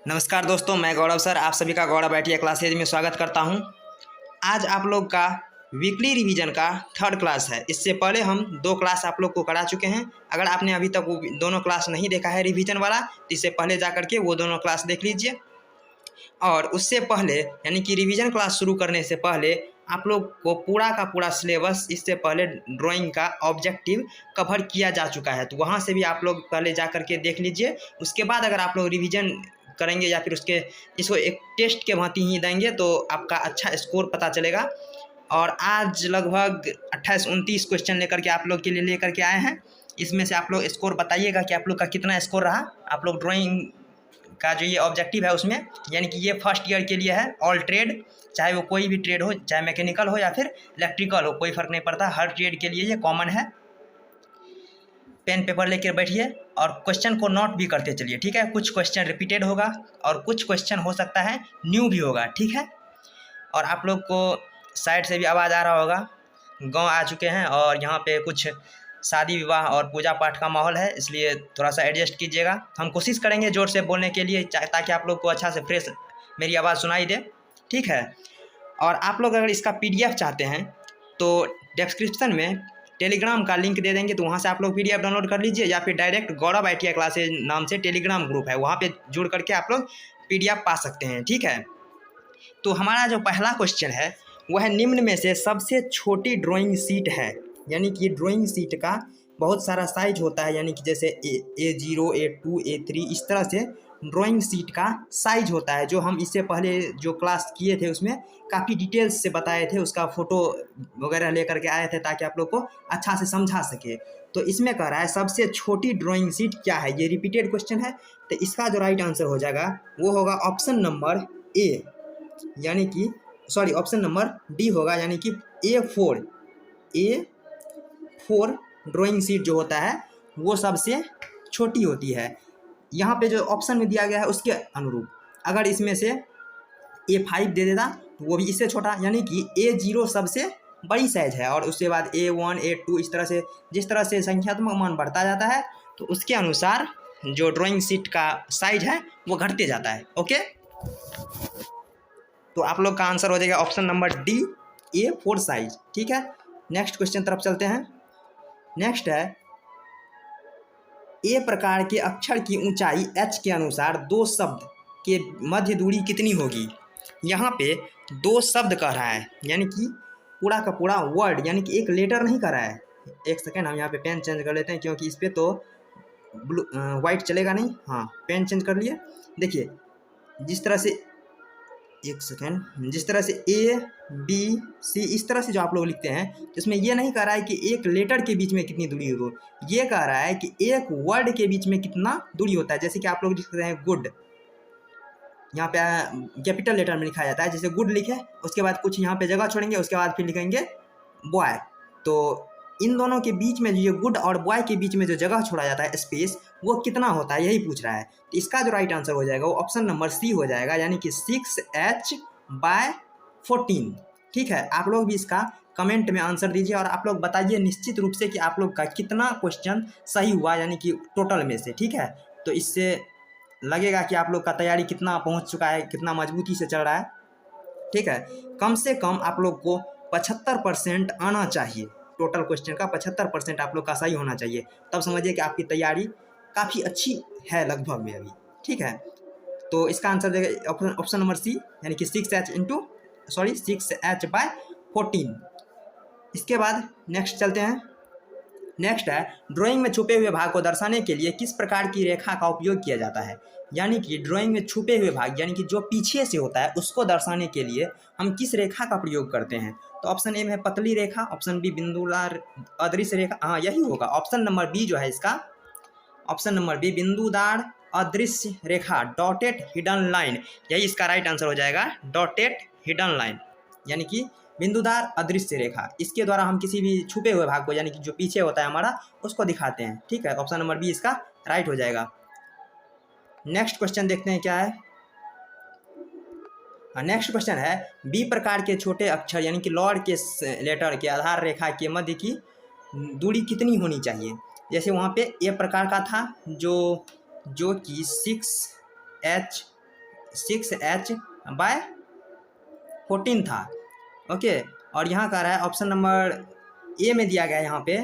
नमस्कार दोस्तों, मैं गौरव सर आप सभी का गौरव आईटीआई क्लासेज में स्वागत करता हूं। आज आप लोग का वीकली रिवीजन का थर्ड क्लास है। इससे पहले हम 2 क्लास आप लोग को करा चुके हैं। अगर आपने अभी तक वो दोनों क्लास नहीं देखा है रिवीजन वाला, तो इससे पहले जा करके वो दोनों क्लास देख लीजिए। और उससे पहले यानी कि रिवीजन क्लास शुरू करने से पहले आप लोग को पूरा का पूरा सिलेबस इससे पहले ड्राइंग का ऑब्जेक्टिव कवर किया जा चुका है, तो वहाँ से भी आप लोग पहले जा करके देख लीजिए। उसके बाद अगर आप लोग रिवीजन करेंगे या फिर इसको एक टेस्ट के भांति ही देंगे तो आपका अच्छा स्कोर पता चलेगा। और आज लगभग 28-29 क्वेश्चन लेकर के आप लोग के लिए लेकर के आए हैं। इसमें से आप लोग स्कोर बताइएगा कि आप लोग का कितना स्कोर रहा। आप लोग ड्राइंग का जो ये ऑब्जेक्टिव है उसमें, यानी कि ये फर्स्ट ईयर के लिए है। ऑल ट्रेड, चाहे वो कोई भी ट्रेड हो, चाहे मैकेनिकल हो या फिर इलेक्ट्रिकल हो, कोई फ़र्क नहीं पड़ता, हर ट्रेड के लिए ये कॉमन है। पेन पेपर लेकर बैठिए और क्वेश्चन को नोट भी करते चलिए, ठीक है। कुछ क्वेश्चन रिपीटेड होगा और कुछ क्वेश्चन हो सकता है न्यू भी होगा, ठीक है। और आप लोग को साइड से भी आवाज़ आ रहा होगा, गांव आ चुके हैं और यहाँ पे कुछ शादी विवाह और पूजा पाठ का माहौल है, इसलिए थोड़ा सा एडजस्ट कीजिएगा। हम कोशिश करेंगे ज़ोर से बोलने के लिए ताकि आप लोग को अच्छा से फ्रेश मेरी आवाज़ सुनाई दे, ठीक है। और आप लोग अगर इसका PDF चाहते हैं तो डिस्क्रिप्शन में टेलीग्राम का लिंक दे देंगे, तो वहाँ से आप लोग PDF डाउनलोड कर लीजिए, या फिर डायरेक्ट गौरव आईटीआई क्लासेज नाम से टेलीग्राम ग्रुप है, वहाँ पे जुड़ करके आप लोग PDF पा सकते हैं, ठीक है। तो हमारा जो पहला क्वेश्चन है वह निम्न में से सबसे छोटी ड्राइंग शीट है। यानी कि ड्राइंग शीट का बहुत सारा साइज होता है, यानी कि जैसे A0, A2, A3 इस तरह से ड्राइंग शीट का साइज होता है, जो हम इससे पहले जो क्लास किए थे उसमें काफ़ी डिटेल्स से बताए थे। उसका फ़ोटो वगैरह लेकर के आए थे ताकि आप लोग को अच्छा से समझा सके। तो इसमें कह रहा है सबसे छोटी ड्राइंग शीट क्या है, ये रिपीटेड क्वेश्चन है। तो इसका जो राइट आंसर हो जाएगा वो होगा ऑप्शन नंबर ए, यानी कि सॉरी ऑप्शन नंबर डी होगा, यानी कि A4 ड्राइंग शीट जो होता है वो सबसे छोटी होती है। यहाँ पे जो ऑप्शन में दिया गया है उसके अनुरूप अगर इसमें से A5 दे देता तो वो भी इससे छोटा, यानी कि A0 सबसे बड़ी साइज है और उसके बाद A1, A2 इस तरह से जिस तरह से संख्यात्मक मान बढ़ता जाता है तो उसके अनुसार जो ड्राइंग शीट का साइज है वो घटते जाता है, ओके। तो आप लोग का आंसर हो जाएगा option number D, A4 size, ठीक है। नेक्स्ट क्वेश्चन तरफ चलते हैं। नेक्स्ट है ए प्रकार के अक्षर की ऊंचाई h के अनुसार 2 शब्द के मध्य दूरी कितनी होगी। यहाँ पे 2 शब्द कह रहा है, यानी कि पूरा का पूरा वर्ड, यानी कि एक लेटर नहीं कह रहा है। एक सेकेंड, हम यहाँ पे पेन चेंज कर लेते हैं क्योंकि इस पर तो ब्लू वाइट चलेगा नहीं। हाँ, पेन चेंज कर लिए। देखिए जिस तरह से, एक सेकेंड, जिस तरह से A, B, C इस तरह से जो आप लोग लिखते हैं, तो इसमें ये नहीं कह रहा है कि एक लेटर के बीच में कितनी दूरी हो, ये कह रहा है कि एक वर्ड के बीच में कितना दूरी होता है। जैसे कि आप लोग लिखते हैं गुड, यहाँ पे कैपिटल लेटर में लिखा जाता है, जैसे गुड लिखे उसके बाद कुछ यहाँ पे जगह छोड़ेंगे, उसके बाद फिर लिखेंगे बॉय। तो इन दोनों के बीच में जो गुड और बॉय के बीच में जो जगह छोड़ा जाता है स्पेस, वो कितना होता है, यही पूछ रहा है। तो इसका जो राइट आंसर हो जाएगा वो ऑप्शन नंबर सी हो जाएगा, यानी कि 6h/14, ठीक है। आप लोग भी इसका कमेंट में आंसर दीजिए और आप लोग बताइए निश्चित रूप से कि आप लोग का कितना क्वेश्चन सही हुआ, यानी कि टोटल में से, ठीक है। तो इससे लगेगा कि आप लोग का तैयारी कितना पहुंच चुका है, कितना मजबूती से चल रहा है, ठीक है। कम से कम आप लोग को 75% आना चाहिए, टोटल क्वेश्चन का 75% आप लोग का सही होना चाहिए, तब समझिए कि आपकी तैयारी काफ़ी अच्छी है लगभग में अभी, ठीक है। तो इसका आंसर देगा ऑप्शन नंबर सी, यानी कि 6h/14। इसके बाद नेक्स्ट चलते हैं। नेक्स्ट है ड्राइंग में छुपे हुए भाग को दर्शाने के लिए किस प्रकार की रेखा का उपयोग किया जाता है। यानी कि ड्राइंग में छुपे हुए भाग, यानी कि जो पीछे से होता है, उसको दर्शाने के लिए हम किस रेखा का प्रयोग करते हैं। तो ऑप्शन ए में है पतली रेखा, ऑप्शन बी बिंदुदार अदृश्य रेखा, हाँ यही होगा ऑप्शन नंबर बी जो है इसका, ऑप्शन नंबर बी बिंदुदार अदृश्य रेखा, डॉटेड हिडन लाइन, यही इसका राइट आंसर हो जाएगा, डॉटेड हिडन लाइन, यानी कि बिंदुदार अदृश्य रेखा। इसके द्वारा हम किसी भी छुपे हुए भाग को, यानी कि जो पीछे होता है हमारा, उसको दिखाते हैं, ठीक है। ऑप्शन नंबर बी इसका राइट हो जाएगा। नेक्स्ट क्वेश्चन देखते हैं क्या है। नेक्स्ट क्वेश्चन है बी प्रकार के छोटे अक्षर, यानी कि लॉर्ड के लेटर के आधार रेखा के मध्य की दूरी कितनी होनी चाहिए। जैसे वहाँ पे ए प्रकार का था जो कि 6h 6h/14 था। ओके, और यहाँ का रहा है ऑप्शन नंबर ए में दिया गया है यहाँ पे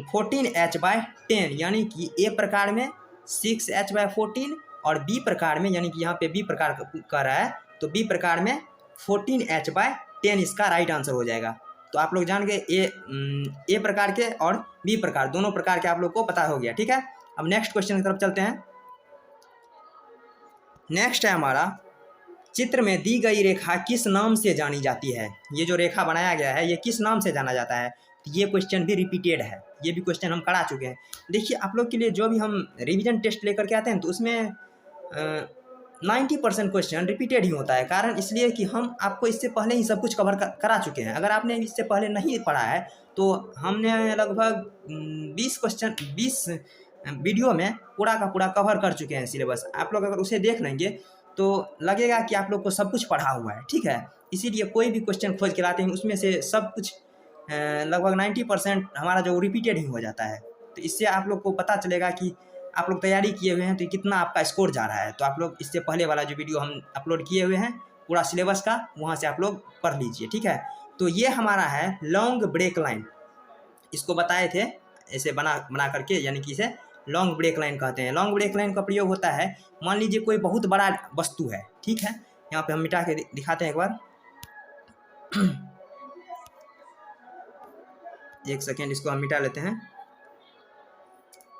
14h/10, यानी कि ए प्रकार में 6h/14 और बी प्रकार में, यानी कि यहाँ पे बी प्रकार का रहा है तो बी प्रकार में 14h/10 इसका राइट आंसर हो जाएगा। तो आप लोग जान गए ए प्रकार के और बी प्रकार, दोनों प्रकार के आप लोग को पता हो गया। ठीक है, अब नेक्स्ट क्वेश्चन की तरफ चलते हैं। नेक्स्ट है हमारा, चित्र में दी गई रेखा किस नाम से जानी जाती है? ये जो रेखा बनाया गया है ये किस नाम से जाना जाता है? तो ये क्वेश्चन भी रिपीटेड है, ये भी क्वेश्चन हम करा चुके हैं। देखिए आप लोग के लिए जो भी हम रिवीजन टेस्ट लेकर के आते हैं तो उसमें 90% क्वेश्चन रिपीटेड ही होता है। कारण इसलिए कि हम आपको इससे पहले ही सब कुछ कवर करा चुके हैं। अगर आपने इससे पहले नहीं पढ़ा है तो हमने लगभग 20 वीडियो में पूरा का पूरा कवर कर चुके हैं सिलेबस। आप लोग अगर उसे देख लेंगे तो लगेगा कि आप लोग को सब कुछ पढ़ा हुआ है। ठीक है, इसीलिए कोई भी क्वेश्चन खोज के लाते हैं उसमें से सब कुछ लगभग 90% हमारा जो रिपीटेड ही हो जाता है। तो इससे आप लोग को पता चलेगा कि आप लोग तैयारी किए हुए हैं तो कितना आपका स्कोर जा रहा है। तो आप लोग इससे पहले वाला जो वीडियो हम अपलोड किए हुए हैं पूरा सिलेबस का, वहाँ से आप लोग पढ़ लीजिए। ठीक है, तो ये हमारा है लॉन्ग ब्रेक लाइन, इसको बताए थे ऐसे बना करके, यानी कि इसे लॉन्ग ब्रेक लाइन कहते हैं। लॉन्ग ब्रेक लाइन का प्रयोग होता है, मान लीजिए कोई बहुत बड़ा वस्तु है। ठीक है, यहाँ पे हम मिटा के दिखाते हैं एक बार। एक सेकेंड, इसको हम मिटा लेते हैं।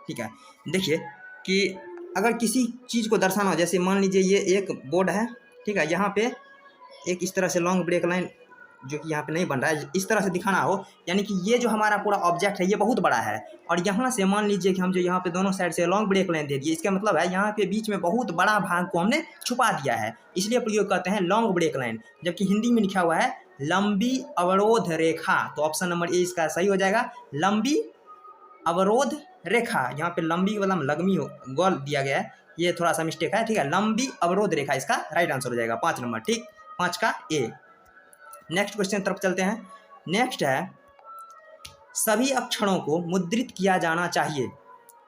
ठीक है, देखिए कि अगर किसी चीज़ को दर्शाना हो, जैसे मान लीजिए ये एक बोर्ड है। ठीक है, यहाँ पे एक इस तरह से लॉन्ग ब्रेक लाइन जो कि यहाँ पे नहीं बन रहा है, इस तरह से दिखाना हो, यानी कि ये जो हमारा पूरा ऑब्जेक्ट है ये बहुत बड़ा है और यहाँ से मान लीजिए कि हम जो यहाँ पे दोनों साइड से लॉन्ग ब्रेक लाइन दे दिए, इसका मतलब है यहाँ पे बीच में बहुत बड़ा भाग को हमने छुपा दिया है, इसलिए प्रयोग करते हैं लॉन्ग ब्रेक लाइन। जबकि हिंदी में लिखा हुआ है लंबी अवरोध रेखा, तो ऑप्शन नंबर ए इसका सही हो जाएगा, लंबी अवरोध रेखा। यहाँ पे लंबी मतलब लगमी हो गोल दिया गया है, ये थोड़ा सा मिस्टेक है। ठीक है, लंबी अवरोध रेखा इसका राइट आंसर हो जाएगा 5 नंबर। ठीक, 5 का ए। नेक्स्ट क्वेश्चन तरफ चलते हैं। नेक्स्ट है, सभी अक्षरों को मुद्रित किया जाना चाहिए।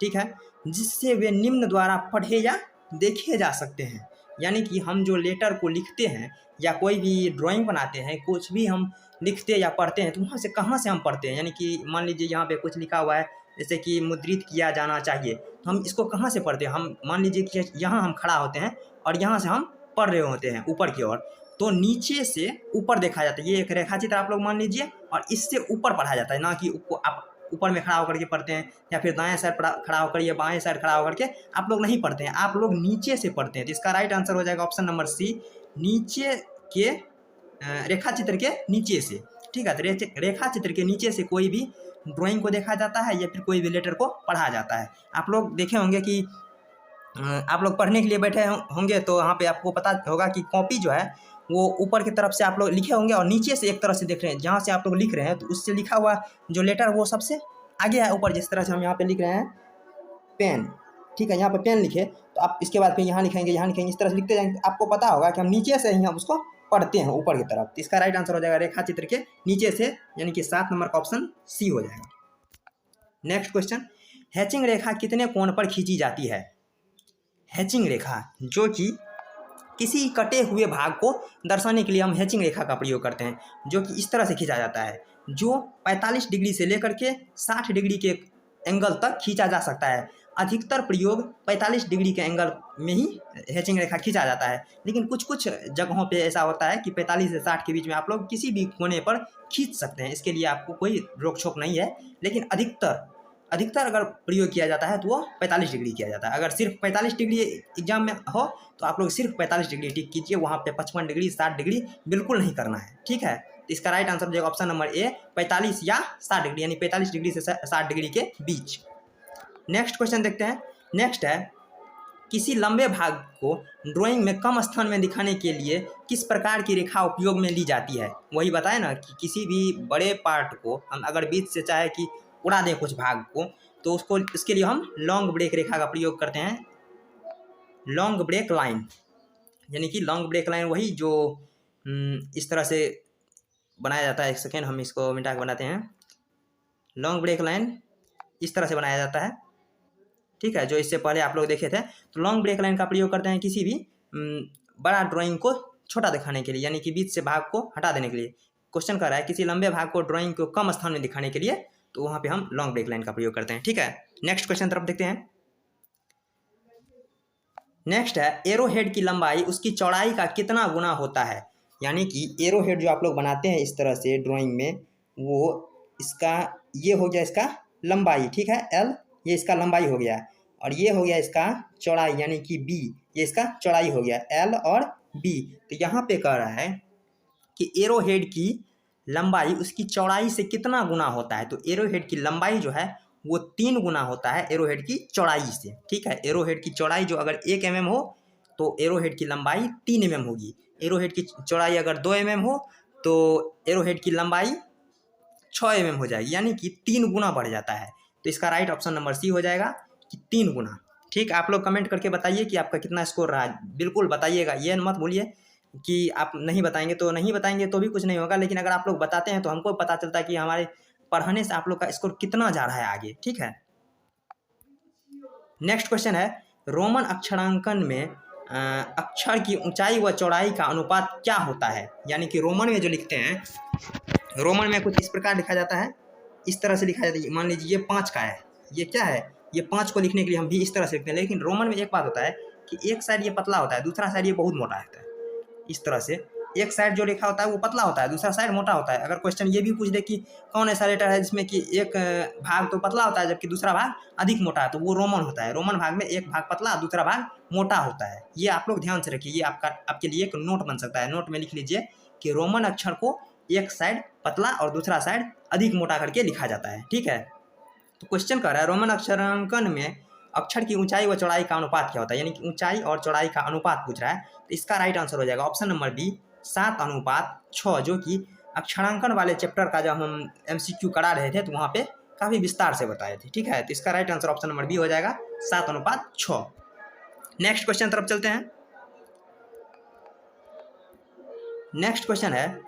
ठीक है, जिससे वे निम्न द्वारा पढ़े या देखे जा सकते हैं। यानी कि हम जो लेटर को लिखते हैं या कोई भी ड्राइंग बनाते हैं, कुछ भी हम लिखते या पढ़ते हैं तो वहाँ से कहाँ से हम पढ़ते हैं? यानी कि मान लीजिए यहाँ पे कुछ लिखा हुआ है जैसे कि मुद्रित किया जाना चाहिए, तो हम इसको कहाँ से पढ़ते हैं? हम मान लीजिए कि यहाँ हम खड़ा होते हैं और यहाँ से हम पढ़ रहे होते हैं ऊपर की ओर, तो नीचे से ऊपर देखा जाता है। ये एक रेखा चित्र आप लोग मान लीजिए और इससे ऊपर पढ़ा जाता है, ना कि आप ऊपर में खड़ा होकर के पढ़ते हैं या फिर दाएं साइड खड़ा होकर या बाएं साइड खड़ा होकर के आप लोग नहीं पढ़ते हैं, आप लोग नीचे से पढ़ते हैं। तो इसका राइट आंसर हो जाएगा ऑप्शन नंबर सी, नीचे के रेखा चित्र के नीचे से। ठीक है, तो रेखा चित्र के नीचे से कोई भी ड्राइंग को देखा जाता है या फिर कोई भी लेटर को पढ़ा जाता है। आप लोग देखे होंगे कि आप लोग पढ़ने के लिए बैठे होंगे तो वहाँ पे आपको पता होगा कि कॉपी जो है वो ऊपर की तरफ से आप लोग लिखे होंगे और नीचे से एक तरह से देख रहे हैं, जहाँ से आप लोग लिख रहे हैं तो उससे लिखा हुआ जो लेटर वो सबसे आगे है ऊपर। जिस तरह से हम यहाँ पे लिख रहे हैं पेन, ठीक है, यहाँ पे पेन लिखे तो आप इसके बाद फिर यहाँ लिखेंगे, यहाँ लिखेंगे, इस तरह से लिखते जाएंगे। आपको पता होगा कि हम नीचे से ही हम उसको पढ़ते हैं ऊपर की तरफ। तो इसका राइट आंसर हो जाएगा रेखा चित्र के नीचे से, यानी कि 7 नंबर का ऑप्शन सी हो जाएगा। नेक्स्ट क्वेश्चन, हैचिंग रेखा कितने कोण पर खींची जाती है? हैचिंग रेखा जो कि किसी कटे हुए भाग को दर्शाने के लिए हम हैचिंग रेखा का प्रयोग करते हैं, जो कि इस तरह से खींचा जाता है, जो 45 डिग्री से लेकर के 60 डिग्री के एंगल तक खींचा जा सकता है। अधिकतर प्रयोग 45 डिग्री के एंगल में ही हैचिंग रेखा खींचा जाता है, लेकिन कुछ कुछ जगहों पे ऐसा होता है कि 45 से 60 के बीच में आप लोग किसी भी कोने पर खींच सकते हैं, इसके लिए आपको कोई रोक छोक नहीं है। लेकिन अधिकतर अगर प्रयोग किया जाता है तो वो 45 डिग्री किया जाता है। अगर सिर्फ 45 डिग्री एग्जाम में हो तो आप लोग सिर्फ 45 डिग्री टिक कीजिए, वहाँ पे 55 डिग्री 60 डिग्री बिल्कुल नहीं करना है। ठीक है, इसका राइट आंसर हो जाएगा ऑप्शन नंबर ए, 45 या 60 डिग्री, यानी 45 डिग्री से 60 डिग्री के बीच। नेक्स्ट क्वेश्चन देखते हैं। नेक्स्ट है, किसी लंबे भाग को ड्राइंग में कम स्थान में दिखाने के लिए किस प्रकार की रेखा उपयोग में ली जाती है? वही बताए ना कि किसी भी बड़े पार्ट को हम अगर बीच से चाहे कि उड़ा दें कुछ भाग को, तो इसके लिए हम लॉन्ग ब्रेक रेखा का प्रयोग करते हैं, लॉन्ग ब्रेक लाइन। यानी कि लॉन्ग ब्रेक लाइन वही जो इस तरह से बनाया जाता है। एक सेकेंड, हम इसको मिटा के बनाते हैं। लॉन्ग ब्रेक लाइन इस तरह से बनाया जाता है, ठीक है, जो इससे पहले आप लोग देखे थे। तो लॉन्ग ब्रेक लाइन का प्रयोग करते हैं किसी भी बड़ा ड्राइंग को छोटा दिखाने के लिए, यानी कि बीच से भाग को हटा देने के लिए। क्वेश्चन कर रहा है किसी लंबे भाग को ड्राइंग को कम स्थान में दिखाने के लिए, तो वहाँ पे हम लॉन्ग ब्रेक लाइन का प्रयोग करते हैं। ठीक है, नेक्स्ट क्वेश्चन तरफ देखते हैं। नेक्स्ट है एरो हेड की लंबाई उसकी चौड़ाई का कितना गुना होता है। यानी कि एरो हेड जो आप लोग बनाते हैं इस तरह से ड्राइंग में, वो इसका ये हो गया इसका लंबाई, ठीक है, एल, ये इसका लंबाई हो गया, और ये हो गया इसका चौड़ाई यानी कि बी, ये इसका चौड़ाई हो गया एल और बी। तो यहाँ पे कह रहा है कि एरो हेड की लंबाई उसकी चौड़ाई से कितना गुना होता है। तो एरो हेड की लंबाई जो है वो 3 गुना होता है एरो हेड की चौड़ाई से। ठीक है, एरो हेड की चौड़ाई जो अगर 1 mm हो तो एरो हेड की लंबाई 3 mm होगी। एरो हेड की चौड़ाई अगर 2 mm हो तो एरो हेड की लंबाई 6 mm हो जाएगी, यानी कि 3 गुना बढ़ जाता है। तो इसका राइट ऑप्शन नंबर सी हो जाएगा कि 3 गुना। ठीक, आप लोग कमेंट करके बताइए कि आपका कितना स्कोर रहा है, बिल्कुल बताइएगा, ये मत बोलिए कि आप नहीं बताएंगे। तो नहीं बताएंगे तो भी कुछ नहीं होगा, लेकिन अगर आप लोग बताते हैं तो हमको पता चलता है कि हमारे पढ़ाने से आप लोग का स्कोर कितना जा रहा है आगे। ठीक है, नेक्स्ट क्वेश्चन है रोमन अक्षरांकन में अक्षर की ऊंचाई व चौड़ाई का अनुपात क्या होता है। यानी कि रोमन में जो लिखते हैं, रोमन में कुछ इस प्रकार लिखा जाता है, इस तरह से लिखा जाता है। मान लीजिए ये 5 का है, ये क्या है, ये 5 को लिखने के लिए हम भी इस तरह से लिखते हैं। लेकिन रोमन में एक बात होता है कि एक साइड ये पतला होता है, दूसरा साइड ये बहुत मोटा होता है। इस तरह से एक साइड जो लिखा होता है वो पतला होता है, दूसरा साइड मोटा होता है। अगर क्वेश्चन ये भी पूछ दे कि कौन ऐसा लेटर है जिसमें कि एक भाग तो पतला होता है जबकि दूसरा भाग अधिक मोटा है, तो वो रोमन होता है। रोमन भाग में एक भाग पतला दूसरा भाग मोटा होता है। ये आप लोग ध्यान से रखिए, ये आपके लिए एक नोट बन सकता है। नोट में लिख लीजिए कि रोमन अक्षर को एक साइड पतला और दूसरा साइड अधिक मोटा करके लिखा जाता है। ठीक है, तो क्वेश्चन कर रहा है रोमन अक्षरांकन में अक्षर की ऊंचाई व चौड़ाई का अनुपात क्या होता है। यानी कि ऊंचाई और चौड़ाई का अनुपात पूछ रहा है, तो इसका राइट आंसर हो जाएगा ऑप्शन नंबर बी 7:6, जो कि अक्षरांकन वाले चैप्टर का जब हम MCQ करा रहे थे तो वहाँ पे काफ़ी विस्तार से बताए थे। ठीक है, तो इसका right answer option number b हो जाएगा 7:6। नेक्स्ट क्वेश्चन तरफ चलते हैं। नेक्स्ट क्वेश्चन है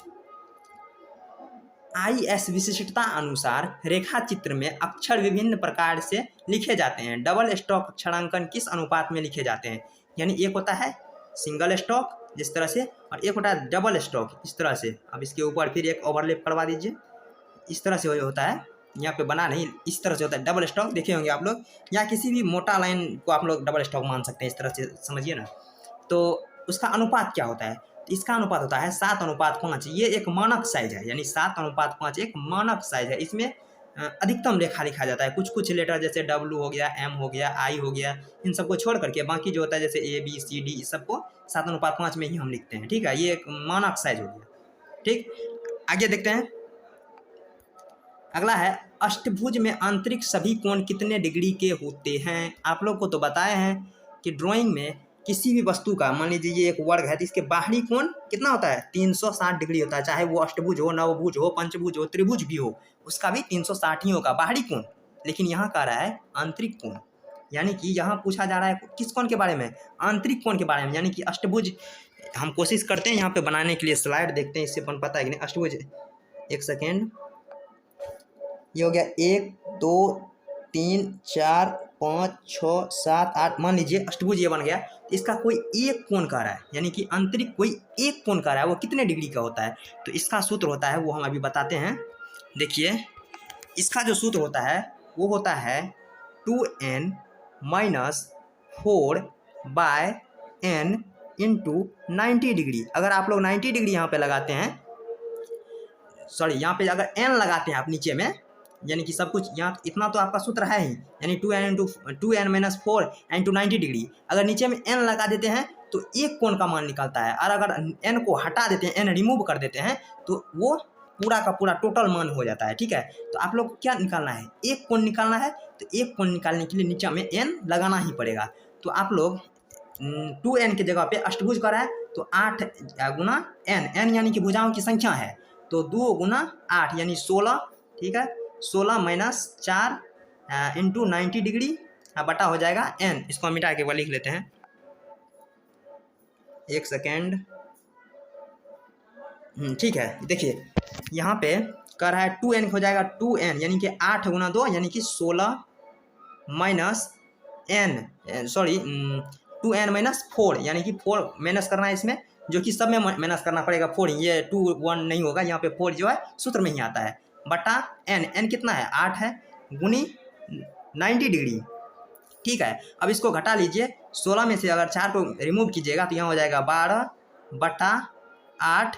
IS विशिष्टता अनुसार रेखा चित्र में अक्षर विभिन्न प्रकार से लिखे जाते हैं। डबल स्टॉक अक्षरांकन किस अनुपात में लिखे जाते हैं। यानी एक होता है सिंगल स्टॉक जिस तरह से, और एक होता है डबल स्टॉक इस तरह से। अब इसके ऊपर फिर एक ओवरलैप करवा दीजिए, इस तरह से होता है, यहाँ पे बना नहीं, इस तरह से होता है डबल स्टॉक। देखे होंगे आप लोग, या किसी भी मोटा लाइन को आप लोग डबल स्टॉक मान सकते हैं, इस तरह से समझिए ना। तो उसका अनुपात क्या होता है, तो इसका अनुपात होता है 7:5। ये एक मानक साइज है, यानी 7:5 एक मानक साइज है। इसमें अधिकतम रेखा लिखा जाता है। कुछ कुछ लेटर जैसे W हो गया, M हो गया, I हो गया, इन सबको छोड़ करके बाकी जो होता है जैसे A B C D इस सबको 7:5 में ही हम लिखते हैं। ठीक है, ये एक मानक साइज हो गया। ठीक, आगे देखते हैं। अगला है अष्टभुज में आंतरिक सभी कोण कितने डिग्री के होते हैं। आप लोग को तो बताए हैं कि ड्राइंग में किसी भी वस्तु का, मान लीजिए ये एक वर्ग है तो इसके बाहरी कोण कितना होता है 360 डिग्री होता है। चाहे वो अष्टभुज हो, नवभुज हो, पंचभुज हो, त्रिभुज भी हो, उसका भी 360 ही होगा बाहरी कोण। लेकिन यहाँ कह रहा है आंतरिक कोण, यानी कि यहाँ पूछा जा रहा है किस कोण के बारे में, आंतरिक कोण के बारे में। यानी कि अष्टभुज हम कोशिश करते हैं यहाँ पे बनाने के लिए, स्लाइड देखते हैं इससे बन पाता है कि नहीं। अष्टभुज, एक सेकेंड, ये हो गया 1 2 3 4 5 6 7 8, मान लीजिए अष्टभुज ये बन गया। इसका कोई एक कोण कह रहा है, यानी कि आंतरिक कोई एक कोण कह रहा है, वो कितने डिग्री का होता है। तो इसका सूत्र होता है, वो हम अभी बताते हैं। देखिए इसका जो सूत्र होता है वो होता है 2n - 4/n × 90 डिग्री। अगर आप लोग 90 डिग्री यहाँ पे लगाते हैं, सॉरी यहाँ पे अगर n लगाते हैं आप नीचे में, यानी कि सब कुछ यहाँ इतना तो आपका सूत्र है ही, यानी 2n - 4 × 90 डिग्री। अगर नीचे में n लगा देते हैं तो एक कोण का मान निकलता है, और अगर n को हटा देते हैं, n रिमूव कर देते हैं, तो वो पूरा का पूरा टोटल मान हो जाता है। ठीक है, तो आप लोग क्या निकालना है, एक कोण निकालना है। तो एक कोण निकालने के लिए नीचे में n लगाना ही पड़ेगा। तो आप लोग 2n की जगह पे अष्टभुज का रहा है तो 8 गुना n यानी कि भुजाओं की संख्या है, तो 2 गुना 8 यानी 16। ठीक है, 16 - 4 × 90 डिग्री बटा हो जाएगा n। इसको हम मिटा के वो लिख लेते हैं, एक सेकेंड। ठीक है, देखिए यहाँ पे कर रहा है 2n हो जाएगा 2n, यानी कि 8 गुना 2 यानी कि 16 - n, सॉरी 2n-4, यानी कि 4 माइनस करना है इसमें, जो कि सब में माइनस करना पड़ेगा 4 ही, ये 2 1 नहीं होगा, यहाँ पे 4 जो है सूत्र में ही आता है, बटा n कितना है 8 है, गुनी 90 डिग्री। ठीक है, अब इसको घटा लीजिए, 16 में से अगर 4 को रिमूव कीजिएगा तो यहाँ हो जाएगा 12 बटा 8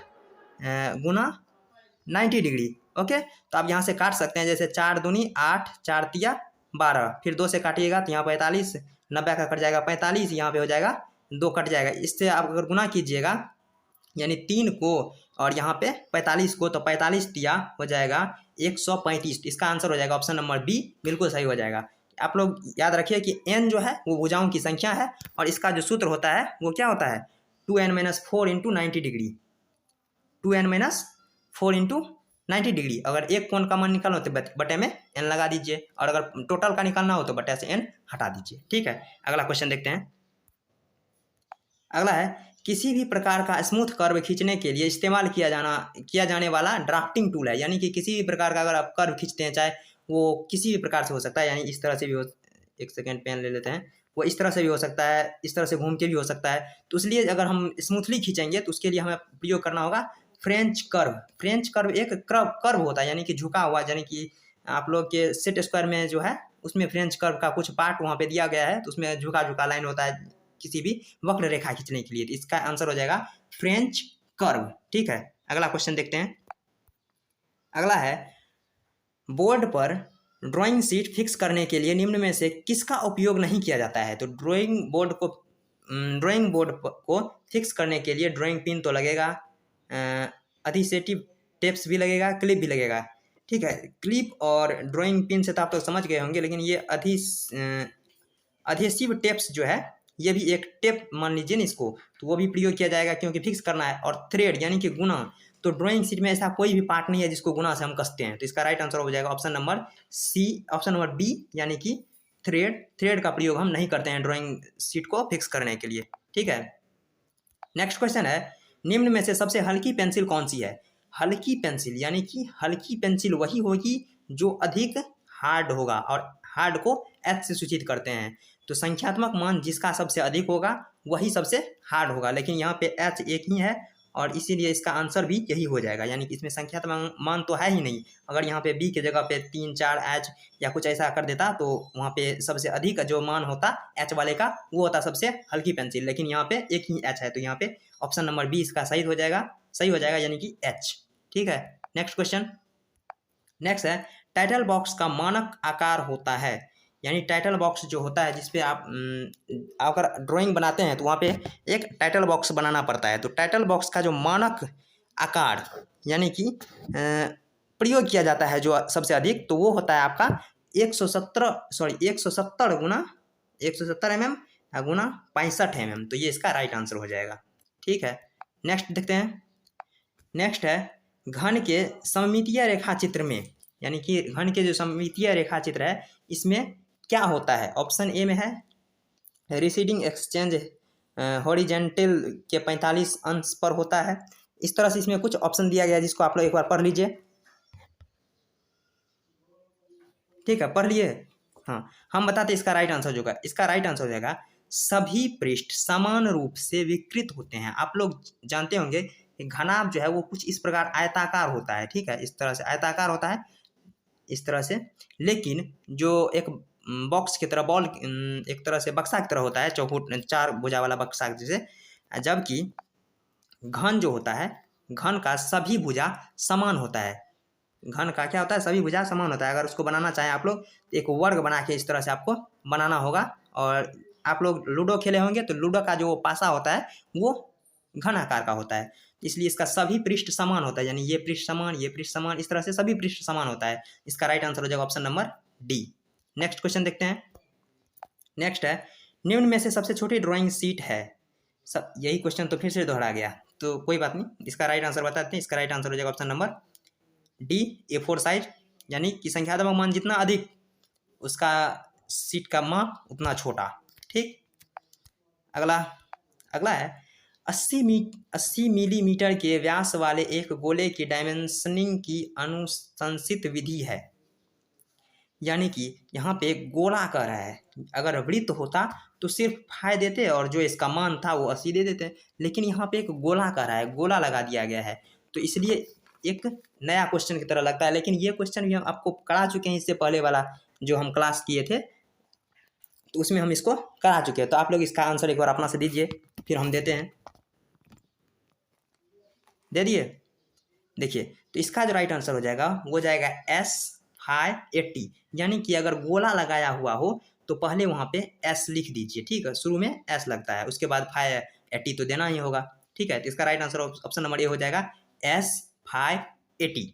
गुना 90 डिग्री। ओके, तो आप यहाँ से काट सकते हैं, जैसे 4 दूनी 8, 4 तिया 12, फिर 2 से काटिएगा तो यहाँ 45, 90 का कट जाएगा 45, यहाँ पे हो जाएगा 2 कट जाएगा। इससे आप अगर गुना कीजिएगा यानी 3 को और यहाँ पे 45 को, तो 45 तिया हो जाएगा 135। इसका आंसर हो जाएगा ऑप्शन नंबर बी, बिल्कुल सही हो जाएगा। आप लोग याद रखिए कि n जो है वो भुजाओं की संख्या है और इसका जो सूत्र होता है वो क्या होता है 2n-4 into 90 degree, 2n-4 into 90 degree. अगर एक कोण का मान निकालना हो तो बटे में n लगा दीजिए, और अगर टोटल का निकालना हो तो बटे से n हटा दीजिए। ठीक है, अगला क्वेश्चन देखते हैं। अगला है, किसी भी प्रकार का स्मूथ कर्व खींचने के लिए इस्तेमाल किया जाने वाला ड्राफ्टिंग टूल है, यानी कि किसी भी प्रकार का अगर आप कर्व खींचते हैं, चाहे वो किसी भी प्रकार से हो सकता है, यानी इस तरह से भी हो, एक सेकेंड पेन ले लेते हैं, वो इस तरह से भी हो सकता है, इस तरह से घूम के भी हो सकता है। तो इसलिए अगर हम स्मूथली खींचेंगे तो उसके लिए हमें प्रयोग करना होगा फ्रेंच कर्व। फ्रेंच कर्व एक कर्व होता है, यानी कि झुका हुआ, यानी कि आप लोग के सेट स्क्वायर में जो है उसमें फ्रेंच कर्व का कुछ पार्ट वहाँ पे दिया गया है, तो उसमें झुका झुका लाइन होता है किसी भी वक्र रेखा खींचने के लिए। तो इसका आंसर हो जाएगा फ्रेंच कर्व। ठीक है, अगला क्वेश्चन देखते हैं। अगला है, बोर्ड पर ड्राइंग शीट फिक्स करने के लिए निम्न में से किसका उपयोग नहीं किया जाता है। तो ड्राइंग बोर्ड को फिक्स करने के लिए ड्राइंग पिन तो लगेगा, एडहेसिव टेप्स भी लगेगा, क्लिप भी लगेगा। ठीक है, क्लिप और ड्राइंग पिन से तो आप लोग समझ गए होंगे, लेकिन ये एडहेसिव टेप्स जो है ये भी एक टेप मान लीजिए ना इसको, तो वो भी प्रयोग किया जाएगा क्योंकि फिक्स करना है। और थ्रेड यानी कि गुना, तो ड्राइंग शीट में ऐसा कोई भी पार्ट नहीं है जिसको गुना से हम कसते हैं, तो इसका राइट आंसर हो जाएगा option number c, option number b, यानी कि थ्रेड का प्रयोग हम नहीं करते हैं ड्राइंग शीट को फिक्स करने के लिए। ठीक है, नेक्स्ट क्वेश्चन है, निम्न में से सबसे हल्की पेंसिल कौन सी है। हल्की पेंसिल यानी कि हल्की पेंसिल वही होगी जो अधिक हार्ड होगा, और हार्ड को एच से सूचित करते हैं, तो संख्यात्मक मान जिसका सबसे अधिक होगा वही सबसे हार्ड होगा, लेकिन यहाँ पे एच एक ही है और इसीलिए इसका आंसर भी यही हो जाएगा, यानी कि इसमें संख्यात्मक मान तो है ही नहीं। अगर यहाँ पे बी के जगह पे 3 4 एच या कुछ ऐसा कर देता तो वहाँ पे सबसे अधिक जो मान होता एच वाले का वो होता सबसे हल्की पेंसिल, लेकिन यहाँ पे एक ही एच है, तो यहाँ पे ऑप्शन नंबर बी इसका सही हो जाएगा यानी कि एच। ठीक है, नेक्स्ट क्वेश्चन। नेक्स्ट है, टाइटल बॉक्स का मानक आकार होता है, यानी टाइटल बॉक्स जो होता है जिसपे आप अगर ड्राइंग बनाते हैं तो वहाँ पे एक टाइटल बॉक्स बनाना पड़ता है, तो टाइटल बॉक्स का जो मानक आकार यानी कि प्रयोग किया जाता है जो सबसे अधिक, तो वो होता है आपका 170 गुना 170 mm गुना 65 mm, तो ये इसका राइट आंसर हो जाएगा। ठीक है, नेक्स्ट देखते हैं। नेक्स्ट है, घन के सममितीय रेखा चित्र में, यानी कि घन के जो सममितीय रेखा चित्र है इसमें क्या होता है। ऑप्शन ए में है रिसीडिंग एक्सचेंज हॉरिजेंटल के 45 अंश पर होता है। इस तरह से इसमें कुछ ऑप्शन दिया गया है जिसको आप लोग एक बार पढ़ लीजिए। ठीक है, पढ़ लिए। हाँ, हम बताते इसका राइट आंसर होगा, इसका राइट आंसर हो जाएगा सभी पृष्ठ समान रूप से विकृत होते हैं। आप लोग जानते होंगे कि घनाभ जो है वो कुछ इस प्रकार आयताकार होता है। ठीक है, इस तरह से आयताकार होता है, इस तरह से, लेकिन जो एक बॉक्स की तरह बॉल एक तरह से बक्सा की तरह होता है, चौखुट 4 भुजा वाला बक्सा जैसे, जबकि घन जो होता है घन का सभी भुजा समान होता है। घन का क्या होता है, सभी भुजा समान होता है। अगर उसको बनाना चाहें आप लोग एक वर्ग बना के इस तरह से आपको बनाना होगा। और आप लोग लूडो खेले होंगे तो लूडो का जो पासा होता है वो घन आकार का होता है, इसलिए इसका सभी पृष्ठ समान होता है, यानी ये पृष्ठ समान, ये पृष्ठ समान, इस तरह से सभी पृष्ठ समान होता है। इसका राइट आंसर हो जाएगा option number D. Next question देखते हैं। नेक्स्ट है, निम्न में से सबसे छोटी ड्राइंग शीट है। यही क्वेश्चन तो फिर से दोहरा गया, तो कोई बात नहीं, इसका राइट आंसर बताते हैं। इसका राइट आंसर हो जाएगा option number D, A4 size, यानी कि संख्यात्मक मान जितना अधिक उसका शीट का माप उतना छोटा। ठीक, अगला है 80 मिलीमीटर के व्यास वाले एक गोले की डायमेंशनिंग की अनुशंसित विधि है। यानी कि यहाँ पे गोला कह रहा है, अगर वृत्त होता तो सिर्फ फाइ देते और जो इसका मान था वो 80 दे देते, लेकिन यहाँ पे एक गोला कह रहा है, गोला लगा दिया गया है, तो इसलिए एक नया क्वेश्चन की तरह लगता है। लेकिन ये क्वेश्चन भी हम आपको करा चुके हैं, इससे पहले वाला जो हम क्लास किए थे तो उसमें हम इसको करा चुके हैं। तो आप लोग इसका आंसर एक बार अपना से दीजिए, फिर हम देते हैं। दे दिए? देखिए, तो इसका जो राइट आंसर हो जाएगा वो जाएगा एस फाइ 80, यानी कि अगर गोला लगाया हुआ हो तो पहले वहाँ पे एस लिख दीजिए, ठीक है, शुरू में एस लगता है, उसके बाद फाइ 80 तो देना ही होगा, ठीक है। तो इसका right answer option number A हो जाएगा एस फाइ 80।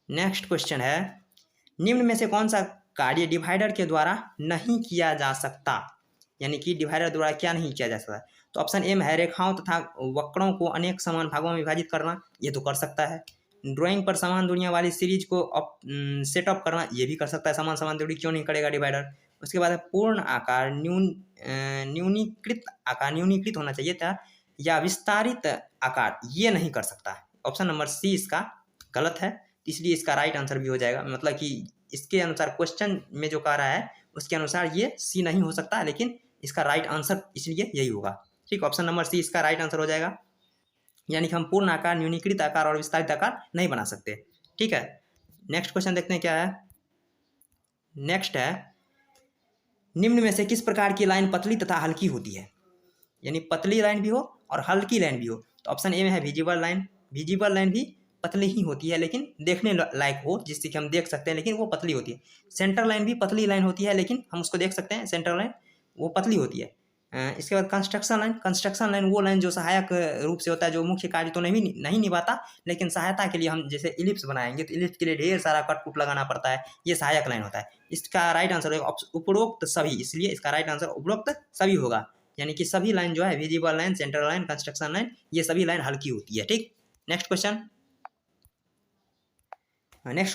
नेक्स्ट क्वेश्चन है, निम्न में से कौन सा कार्य डिवाइडर के द्वारा नहीं किया जा सकता, यानी कि डिवाइडर द्वारा क्या नहीं किया जा सकता। तो ऑप्शन ए में है रेखाओं तथा वक्रों को अनेक समान भागों में विभाजित करना, ये तो कर सकता है। ड्राइंग पर समान दूरियां वाली सीरीज को सेटअप करना, ये भी कर सकता है। समान समान दूरी क्यों नहीं करेगा डिवाइडर। उसके बाद पूर्ण आकार न्यूनीकृत होना चाहिए था, या विस्तारित आकार, ये नहीं कर सकता। ऑप्शन नंबर सी इसका गलत है, इसलिए इसका राइट आंसर भी हो जाएगा, मतलब कि इसके अनुसार क्वेश्चन में जो कह रहा है उसके अनुसार ये सी नहीं हो सकता, लेकिन इसका राइट आंसर इसलिए यही होगा, ठीक। ऑप्शन नंबर सी इसका राइट आंसर हो जाएगा, यानी कि हम पूर्ण आकार, न्यूनीकृत आकार और विस्तारित आकार नहीं बना सकते, ठीक है। नेक्स्ट क्वेश्चन देखते हैं क्या है। नेक्स्ट है, निम्न में से किस प्रकार की लाइन पतली तथा हल्की होती है, यानी पतली लाइन भी हो और हल्की लाइन भी हो। तो ऑप्शन ए में है विजिबल लाइन। विजिबल लाइन भी पतली ही होती है, लेकिन देखने लायक हो, जिससे कि हम देख सकते हैं, लेकिन वो पतली होती है। सेंटर लाइन भी पतली लाइन होती है, लेकिन हम उसको देख सकते हैं, सेंटर लाइन वो पतली होती है। इसके बाद कंस्ट्रक्शन लाइन वो लाइन जो सहायक रूप से होता है, जो मुख्य कार्य तो नहीं निभाता, लेकिन सहायता के लिए हम जैसे इलिप्स बनाएंगे तो इलिप्स के लिए ढेर सारा कट कुट लगाना पड़ता है, ये सहायक लाइन होता है। इसका राइट आंसर होगा उपरोक्त सभी, इसलिए इसका राइट आंसर उपरोक्त सभी होगा, यानी कि सभी लाइन जो है visible line, central line, construction line, ये सभी लाइन हल्की होती है, ठीक। नेक्स्ट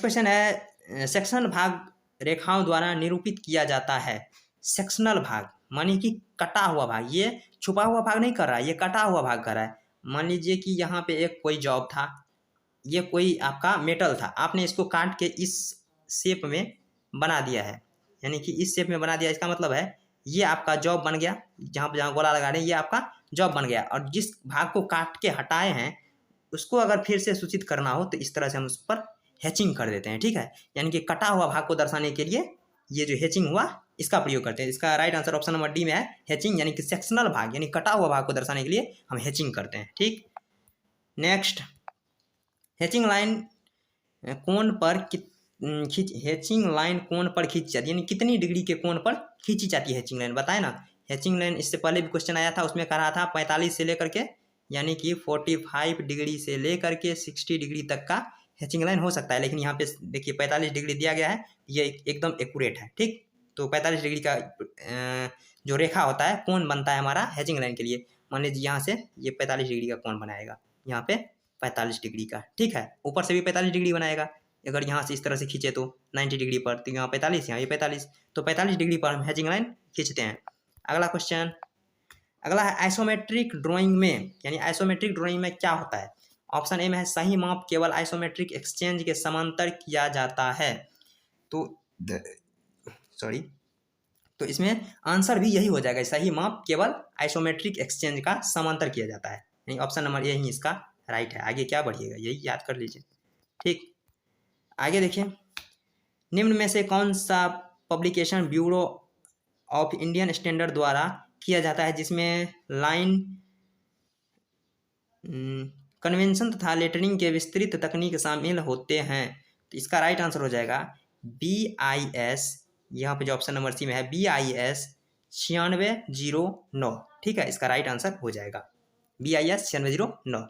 क्वेश्चन है, सेक्शनल भाग रेखाओं द्वारा निरूपित किया जाता है। सेक्शनल भाग मानी कि कटा हुआ भाग, ये छुपा हुआ भाग नहीं कर रहा है, ये कटा हुआ भाग कर रहा है। मान लीजिए कि यहाँ पे एक कोई जॉब था, ये कोई आपका मेटल था, आपने इसको काट के इस शेप में बना दिया है, यानी कि इस शेप में बना दिया, इसका मतलब है ये आपका जॉब बन गया, जहाँ गोला लगा रहे हैं ये आपका जॉब बन गया। और जिस भाग को काट के हटाए हैं उसको अगर फिर से सूचित करना हो तो इस तरह से हम उस पर हैचिंग कर देते हैं, ठीक है। यानी कि कटा हुआ भाग को दर्शाने के लिए ये जो हैचिंग हुआ इसका प्रयोग करते हैं। इसका right answer option number D में है हैचिंग, यानी कि सेक्शनल भाग यानी कटा हुआ भाग को दर्शाने के लिए हम हैचिंग करते हैं, ठीक। नेक्स्ट, हैचिंग लाइन कोण पर हैचिंग लाइन कोण पर खींची जाती है, यानी कितनी डिग्री के कोण पर खींची जाती है हैचिंग लाइन, बताए ना। हैचिंग लाइन इससे पहले भी क्वेश्चन आया था, उसमें कहा था 45 से लेकर के, यानी कि 45 डिग्री से लेकर के 60 डिग्री तक का हैचिंग लाइन हो सकता है, लेकिन यहाँ पे देखिए 45 डिग्री दिया गया है, ये एकदम एक्यूरेट है, ठीक। तो 45 डिग्री का जो रेखा होता है, कोण बनता है हमारा हैचिंग लाइन के लिए। मान लीजिए यहाँ से ये 45 डिग्री का कोण बनाएगा, यहाँ पे 45 डिग्री का, ठीक है। ऊपर से भी 45 डिग्री बनाएगा, अगर यहाँ से इस तरह से खींचे तो 90 डिग्री पर, तो यहाँ 45, यहाँ ये 45, तो 45 डिग्री पर हम हैचिंग लाइन खींचते हैं। अगला क्वेश्चन, अगला है आइसोमेट्रिक ड्राइंग में, यानी आइसोमेट्रिक ड्राइंग में क्या होता है। ऑप्शन ए में है सही माप केवल आइसोमेट्रिक एक्सचेंज के समांतर किया जाता है। तो इसमें आंसर भी यही हो जाएगा, सही माप केवल आइसोमेट्रिक एक्सचेंज का समांतर किया जाता है, यानी ऑप्शन नंबर ए ही इसका राइट है। आगे क्या बढ़िएगा, यही याद कर लीजिए, ठीक। आगे देखिए, निम्न में से कौन सा publication bureau of Indian standard द्वारा किया जाता है जिसमें लाइन कन्वेंशन तथा लेटरिंग के विस्तृत तकनीक शामिल होते हैं। तो इसका राइट आंसर हो जाएगा BIS, यहाँ पे जो ऑप्शन नंबर सी में है BIS 9609, ठीक है। इसका राइट आंसर हो जाएगा BIS 9609।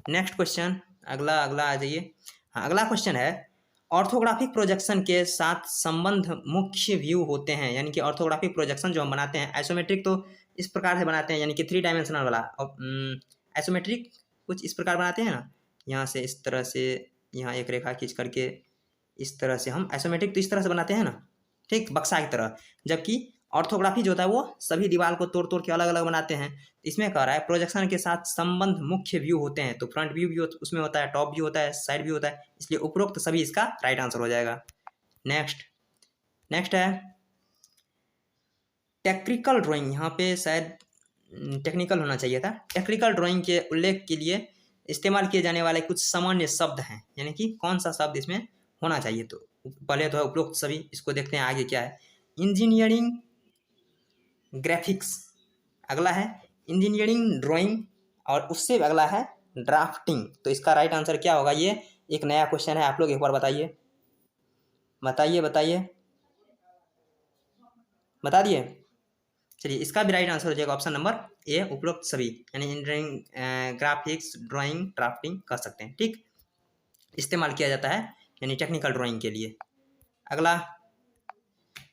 नेक्स्ट क्वेश्चन, अगला आ जाइए। हाँ, अगला क्वेश्चन है, ऑर्थोग्राफिक प्रोजेक्शन के साथ संबंध मुख्य व्यू होते हैं, यानी कि ऑर्थोग्राफिक प्रोजेक्शन जो हम बनाते हैं, आइसोमेट्रिक तो इस प्रकार से बनाते हैं, यानी कि 3 डायमेंशनल वाला, आइसोमेट्रिक कुछ इस प्रकार बनाते हैं ना, यहाँ से इस तरह से, यहाँ एक रेखा खींच करके इस तरह से हम आइसोमेट्रिक तो इस तरह से बनाते हैं ना, ठीक, बक्सा की तरह। जबकि ऑर्थोग्राफी जो होता है वो सभी दीवार को तोड़ तोड़ के अलग अलग बनाते हैं। इसमें कह रहा है प्रोजेक्शन के साथ संबंध मुख्य व्यू होते हैं, तो फ्रंट व्यू भी उसमें होता है, टॉप व्यू होता है, साइड व्यू होता है, इसलिए उपरोक्त सभी इसका राइट आंसर हो जाएगा। नेक्स्ट है टेक्निकल ड्राइंग। यहाँ पे शायद टेक्निकल होना चाहिए था। टेक्निकल ड्राइंग के उल्लेख के लिए इस्तेमाल किए जाने वाले कुछ सामान्य शब्द हैं, यानी कि कौन सा शब्द इसमें होना चाहिए। तो पहले तो है उपरोक्त सभी, इसको देखते हैं आगे क्या है। इंजीनियरिंग ग्राफिक्स, अगला है इंजीनियरिंग ड्राइंग, और उससे अगला है ड्राफ्टिंग। तो इसका राइट आंसर क्या होगा? ये एक नया क्वेश्चन है, आप लोग एक बार बताइए बताइए बताइए, बता दिए। चलिए, इसका भी राइट आंसर हो जाएगा ऑप्शन नंबर ए, उपरोक्त सभी, यानी इंजीनियरिंग ग्राफिक्स ड्राइंग ड्राफ्टिंग कर सकते हैं। ठीक, इस्तेमाल किया जाता है यानी टेक्निकल ड्राइंग के लिए।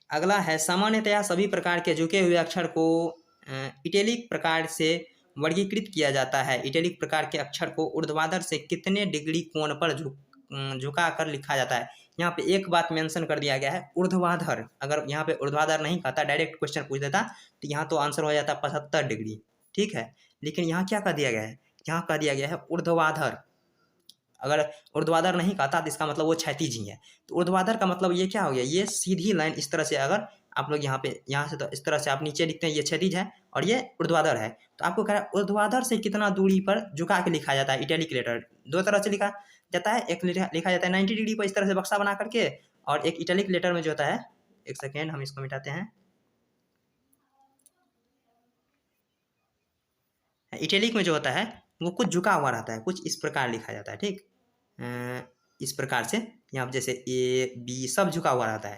अगला है सामान्यतया सभी प्रकार के झुके हुए अक्षर को इटैलिक प्रकार से वर्गीकृत किया जाता है। इटैलिक प्रकार के अक्षर को ऊर्ध्वाधर से कितने डिग्री कोण पर झुका कर लिखा जाता है। यहाँ पे एक बात मेंशन कर दिया गया है, ऊर्ध्वाधर। अगर यहाँ पे ऊर्ध्वाधर नहीं कहता, डायरेक्ट क्वेश्चन पूछ देता, तो यहाँ तो आंसर हो जाता 75 डिग्री। ठीक है, लेकिन यहाँ क्या कह दिया गया है? यहाँ कह दिया गया है ऊर्ध्वाधर। अगर ऊर्ध्वाधर नहीं कहता तो इसका मतलब वो क्षैतिज ही है। तो ऊर्ध्वाधर का मतलब ये क्या हो गया? ये सीधी लाइन इस तरह से, अगर आप लोग यहाँ से तो इस तरह से आप नीचे लिखते हैं, ये क्षैतिज है और ये ऊर्ध्वाधर है। तो आपको कह रहा है ऊर्ध्वाधर से कितना दूरी पर झुका के लिखा जाता है। इटैलिक लेटर दो तरह से लिखा जाता है, एक लिखा जाता है 90 डिग्री पर इस तरह से बक्सा बना करके, और एक इटैलिक लेटर में जो होता है, एक सेकेंड हम इसको मिटाते हैं। इटैलिक में जो होता है वो कुछ झुका हुआ रहता है, कुछ इस प्रकार लिखा जाता है। ठीक, इस प्रकार से यहाँ जैसे ए बी सब झुका हुआ रहता है,